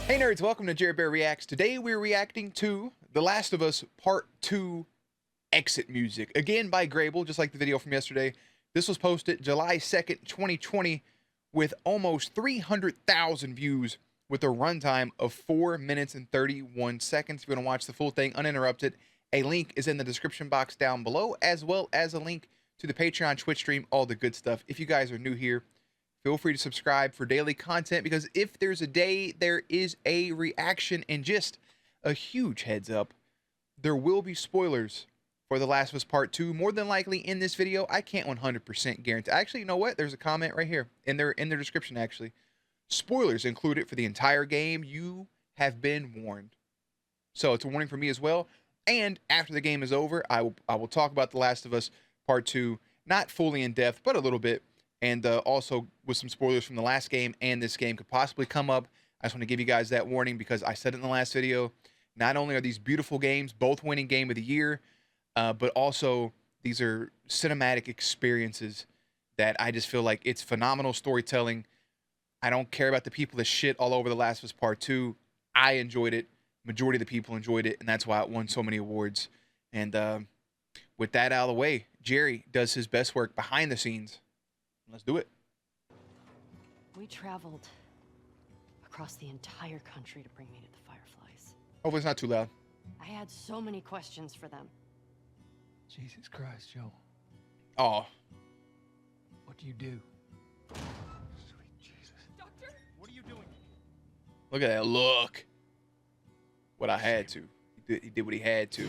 Hey nerds, welcome to Jared Bear Reacts. Today we're reacting to The Last of Us Part 2 exit music. Again by Grable, just like the video from yesterday. This was posted July 2nd, 2020 with almost 300,000 views with a runtime of 4 minutes and 31 seconds. If you want to watch the full thing uninterrupted, a link is in the description box down below, as well as a link to the Patreon, Twitch stream, all the good stuff. If you guys are new here, feel free to subscribe for daily content, because if there's a day, there is a reaction. And just a huge heads up, there will be spoilers for The Last of Us Part 2, more than likely in this video. I can't 100% guarantee. Actually, you know what? There's a comment right here in their description, actually. Spoilers included for the entire game. You have been warned. So it's a warning for me as well. And after the game is over, I will talk about The Last of Us Part 2, not fully in depth, but a little bit. And also with some spoilers from the last game and this game could possibly come up. I just want to give you guys that warning, because I said it in the last video. Not only are these beautiful games, both winning Game of the Year, but also these are cinematic experiences that I just feel like it's phenomenal storytelling. I don't care about the people that shit all over The Last of Us Part 2. I enjoyed it. Majority of the people enjoyed it, and that's why it won so many awards. And with that out of the way, Jerry does his best work behind the scenes. Let's do it. We traveled across the entire country to bring me to the Fireflies. Hopefully it's not too loud. I had so many questions for them. Jesus Christ, Joe. Oh, What do you do? Sweet Jesus. Doctor? What are you doing? look at that look. What I had to. He did what he had to.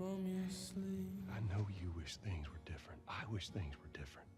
I know you wish things were different. I wish things were different.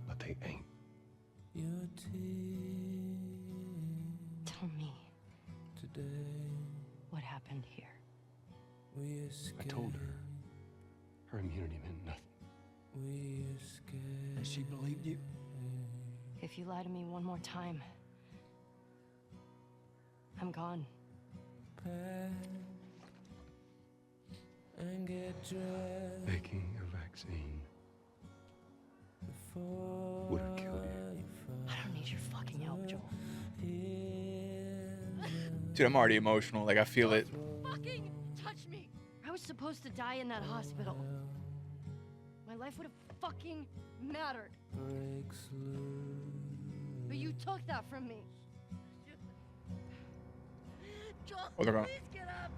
But they ain't. Tell me what happened here. I told her. Her immunity meant nothing. Has she believed you? If you lie to me one more time, I'm gone. Making a vaccine would have killed you. I don't need your fucking help, Joel. Dude, I'm already emotional. Like, I feel it. Fucking touch me! I was supposed to die in that hospital. My life would have fucking mattered. But you took that from me. Joel, Oh, they're gone. please get up!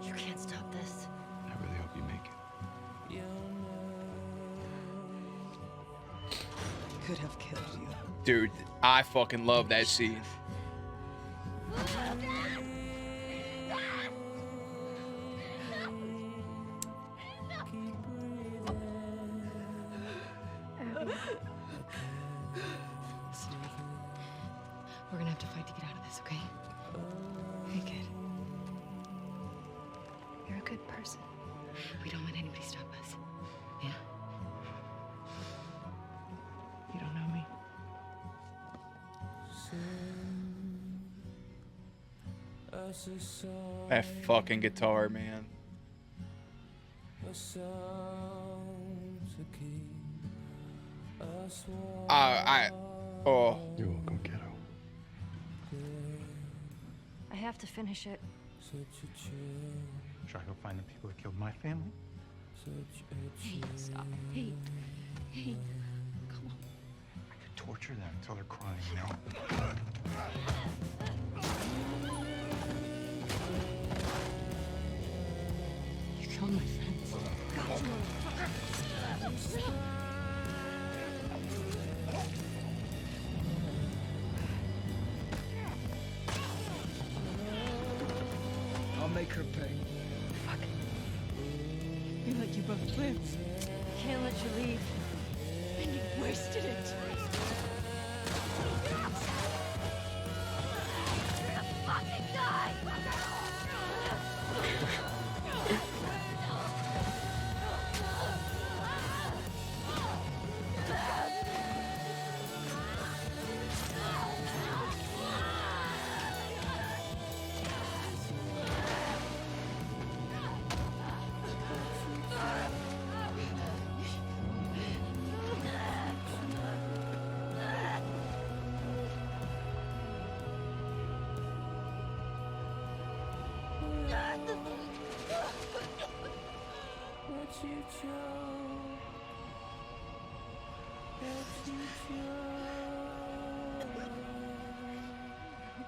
You can't stop this. I really hope you make it. Could have killed you. Dude, I fucking love that scene. We're gonna have to fight to get out of this, okay? Hey, kid. You're a good person. We don't let anybody stop us. Yeah? You don't know me. That fucking guitar, man. Oh. You're welcome, kiddo. I have to finish it. Should I go find the people that killed my family? Hey, stop. Hey. Hey. Come on. I could torture them until they're crying, you know? You killed my friends. I'll make her pay. Fuck. We let you both live. Can't let you leave. And you wasted it. You're gonna fucking die!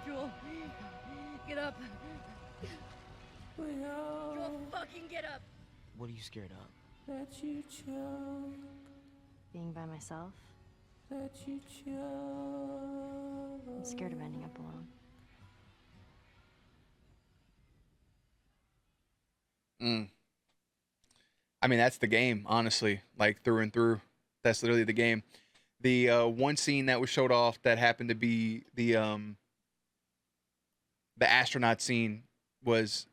Joel, get up. Joel, fucking get up. What are you scared of? Being by myself. I'm scared of ending up alone. I mean, that's the game, honestly, like through and through. That's literally the game. The one scene that was showed off that happened to be the astronaut scene was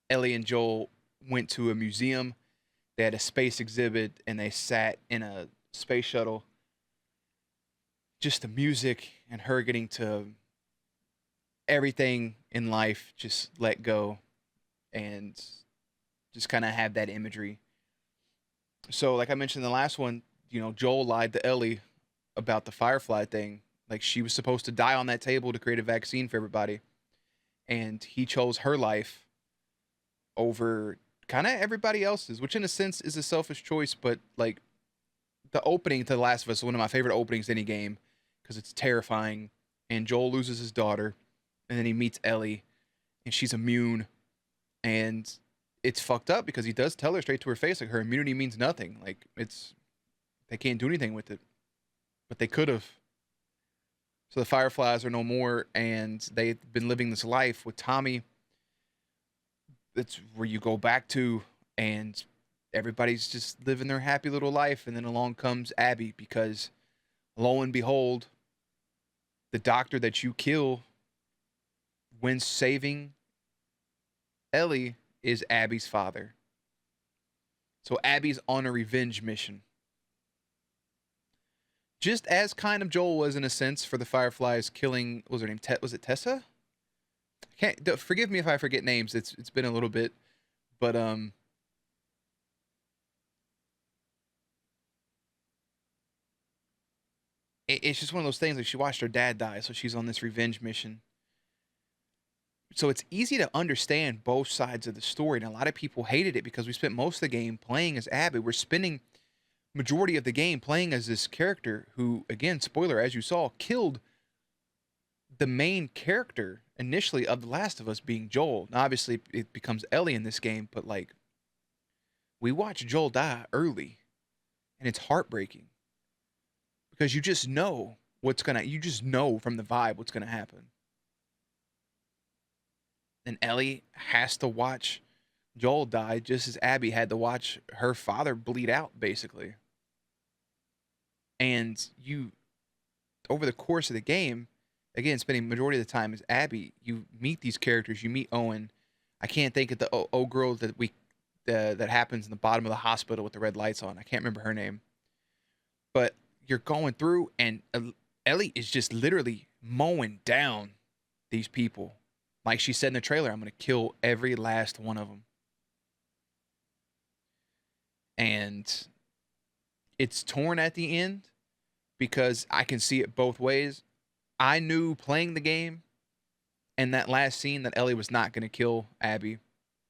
Ellie and Joel went to a museum. They had a space exhibit and they sat in a space shuttle. Just the music and her getting to everything in life, just let go and just kind of have that imagery. So, like I mentioned in the last one, you know, Joel lied to Ellie about the Firefly thing. Like, she was supposed to die on that table to create a vaccine for everybody. And he chose her life over kind of everybody else's, which in a sense is a selfish choice. But, like, the opening to The Last of Us is one of my favorite openings in any game because it's terrifying. And Joel loses his daughter. And then he meets Ellie. And she's immune. And it's fucked up because he does tell her straight to her face, like, her immunity means nothing. Like, they can't do anything with it. But they could have. So the Fireflies are no more, and they've been living this life with Tommy. That's where you go back to, and everybody's just living their happy little life. And then along comes Abby, because lo and behold, the doctor that you kill when saving Ellie is Abby's father. So Abby's on a revenge mission. Just as kind of Joel was in a sense for the Fireflies killing, what was her name? Was it Tessa? Forgive me if I forget names. It's been a little bit, but it's just one of those things. Like, she watched her dad die, so she's on this revenge mission. So it's easy to understand both sides of the story, and a lot of people hated it because we spent most of the game playing as Abby. We're spending majority of the game playing as this character who, again, spoiler, as you saw, killed the main character initially of The Last of Us, being Joel. Now, obviously, it becomes Ellie in this game, but, like, we watch Joel die early, and it's heartbreaking because you just know you just know from the vibe what's gonna happen. And Ellie has to watch Joel die just as Abby had to watch her father bleed out, basically. And you, over the course of the game, again, spending majority of the time as Abby, you meet these characters. You meet Owen. I can't think of the girl that happens in the bottom of the hospital with the red lights on. I can't remember her name. But you're going through, and Ellie is just literally mowing down these people. Like she said in the trailer, I'm going to kill every last one of them. And it's torn at the end because I can see it both ways. I knew playing the game and that last scene that Ellie was not going to kill Abby,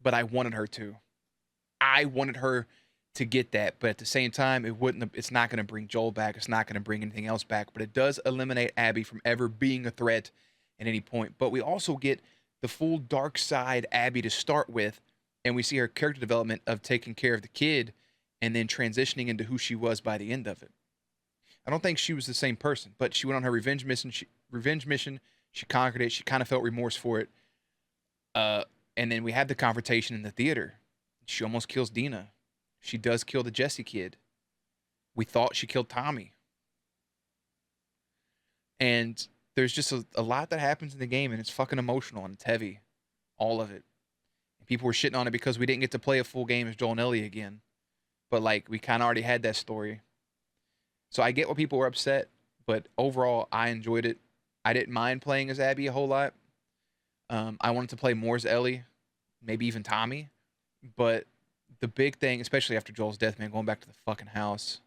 but I wanted her to. I wanted her to get that, but at the same time, it's not going to bring Joel back. It's not going to bring anything else back, but it does eliminate Abby from ever being a threat at any point. But we also get the full dark side Abby to start with, and we see her character development of taking care of the kid and then transitioning into who she was by the end of it. I don't think she was the same person, but she went on her revenge mission. She conquered it. She kind of felt remorse for it. And then we had the confrontation in the theater. She almost kills Dina. She does kill the Jesse kid. We thought she killed Tommy. And there's just a lot that happens in the game, and it's fucking emotional, and it's heavy. All of it. And people were shitting on it because we didn't get to play a full game as Joel and Ellie again. But, like, we kind of already had that story. So I get why people were upset, but overall, I enjoyed it. I didn't mind playing as Abby a whole lot. I wanted to play more as Ellie, maybe even Tommy. But the big thing, especially after Joel's death, man, going back to the fucking house,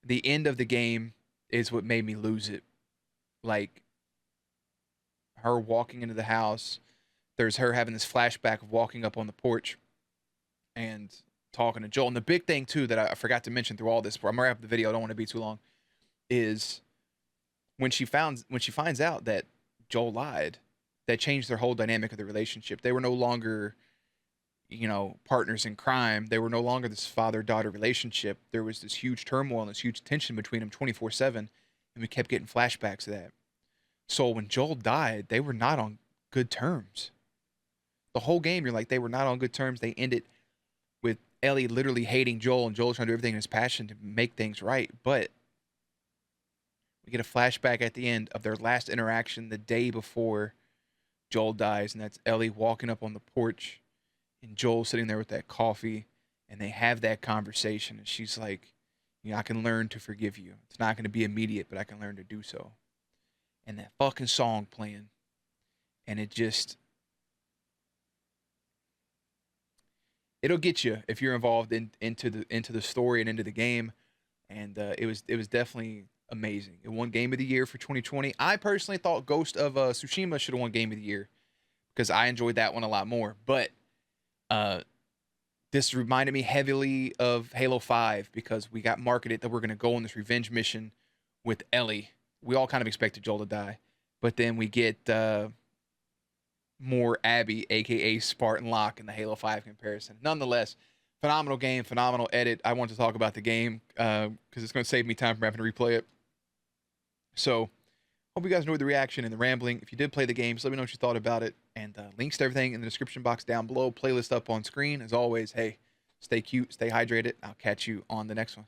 the end of the game is what made me lose it. Like, her walking into the house, there's her having this flashback of walking up on the porch, and talking to Joel. And the big thing too that I forgot to mention through all this, I'm gonna wrap the video, I don't want to be too long, is when she finds out that Joel lied, that changed their whole dynamic of the relationship. They were no longer, you know, partners in crime. They were no longer this father-daughter relationship. There was this huge turmoil and this huge tension between them 24/7, and we kept getting flashbacks of that. So when Joel died, they were not on good terms. The whole game, you're like, they were not on good terms. They ended with Ellie literally hating Joel, and Joel trying to do everything in his passion to make things right. But we get a flashback at the end of their last interaction the day before Joel dies, and that's Ellie walking up on the porch and Joel sitting there with that coffee, and they have that conversation, and she's like, you know, I can learn to forgive you. It's not going to be immediate, but I can learn to do so. And that fucking song playing, and it just, it'll get you if you're involved into the story and into the game. And it was definitely amazing. It won Game of the Year for 2020. I personally thought Ghost of Tsushima should have won Game of the Year because I enjoyed that one a lot more. But this reminded me heavily of Halo 5 because we got marketed that we're going to go on this revenge mission with Ellie. We all kind of expected Joel to die, but then we get more Abby, aka Spartan Locke, in the Halo 5 comparison. Nonetheless, phenomenal game, phenomenal edit. I want to talk about the game because it's going to save me time from having to replay it. So, hope you guys enjoyed the reaction and the rambling. If you did play the game, just let me know what you thought about it. And links to everything in the description box down below. Playlist up on screen. As always, hey, stay cute, stay hydrated. I'll catch you on the next one.